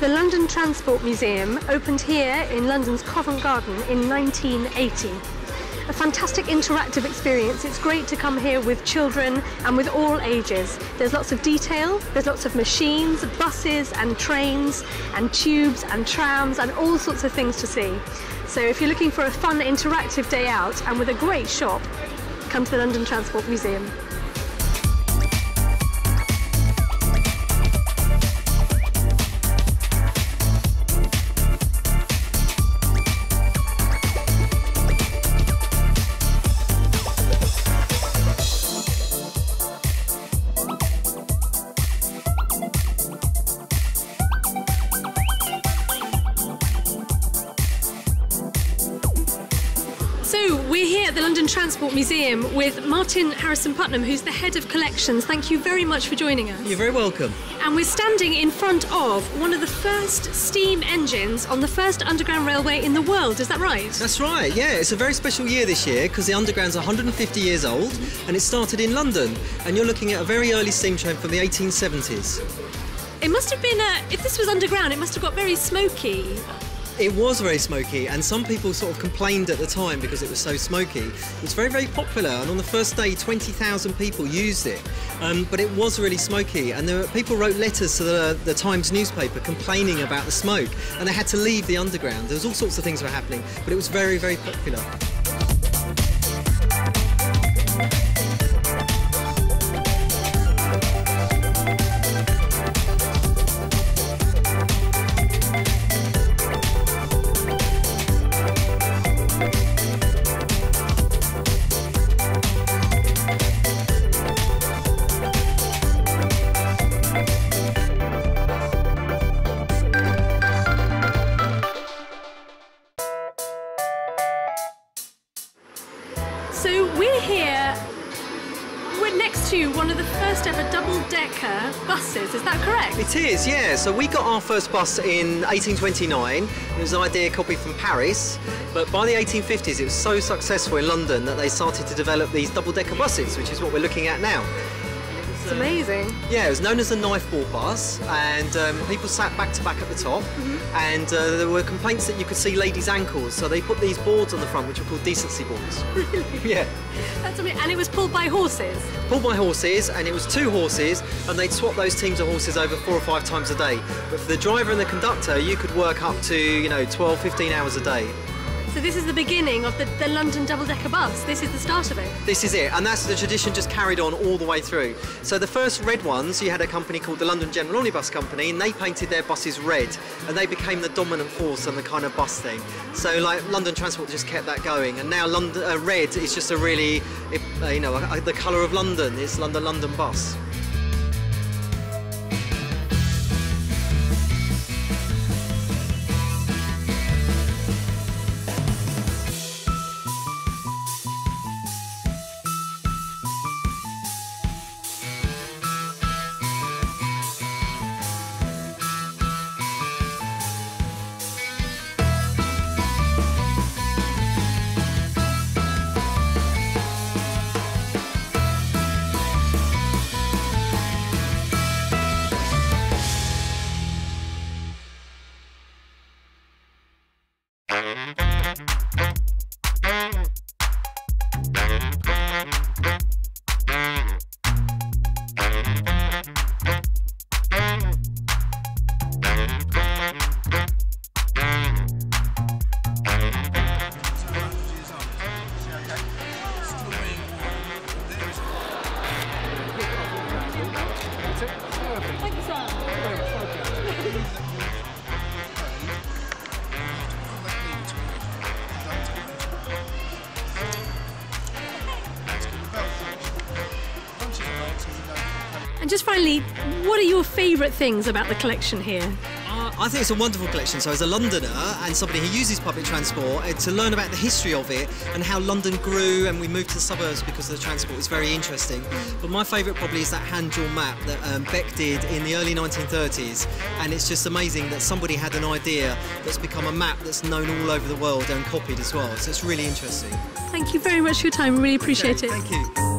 the London Transport Museum opened here in London's Covent Garden in 1980. A fantastic interactive experience. It's great to come here with children and with all ages. There's lots of detail, there's lots of machines, buses and trains and tubes and trams and all sorts of things to see. So if you're looking for a fun interactive day out and with a great shop, come to the London Transport Museum. So we're here at the London Transport Museum with Martin Harrison-Putnam, who's the head of collections. Thank you very much for joining us. You're very welcome. And we're standing in front of one of the first steam engines on the first underground railway in the world. Is that right? That's right, yeah. It's a very special year this year because the underground's 150 years old and it started in London. And you're looking at a very early steam train from the 1870s. It must have been, if this was underground, it must have got very smoky. It was very smoky, and some people sort of complained at the time because it was so smoky. It was very, very popular, and on the first day, 20,000 people used it. But it was really smoky, and people wrote letters to the Times newspaper complaining about the smoke, and they had to leave the underground. There was all sorts of things were happening, but it was very, very popular. So we're next to one of the first ever double-decker buses, is that correct? It is, yeah. So we got our first bus in 1829. It was an idea copied from Paris, but by the 1850s it was so successful in London that they started to develop these double-decker buses, which is what we're looking at now. It's amazing. Yeah, it was known as the knife ball bus, and people sat back to back at the top, and there were complaints that you could see ladies' ankles, so they put these boards on the front which were called decency boards. Really? Yeah. That's amazing. And it was pulled by horses? Pulled by horses, and it was 2 horses, and they'd swap those teams of horses over 4 or 5 times a day. But for the driver and the conductor, you could work up to, 12, 15 hours a day. So this is the beginning of the London double-decker bus. This is the start of it. This is it, and that's the tradition just carried on all the way through. So the first red ones, you had a company called the London General Omnibus Company, and they painted their buses red, and they became the dominant force on the kind of bus thing. So like London Transport just kept that going, and now red is just a really, the colour of London. It's London bus. Thank you, sir. And just finally, what are your favourite things about the collection here? I think it's a wonderful collection. So as a Londoner and somebody who uses public transport, to learn about the history of it and how London grew and we moved to the suburbs because of the transport is very interesting. But my favourite probably is that hand-drawn map that Beck did in the early 1930s, and it's just amazing that somebody had an idea that's become a map that's known all over the world and copied as well. So it's really interesting. Thank you very much for your time, really appreciate it. Thank you.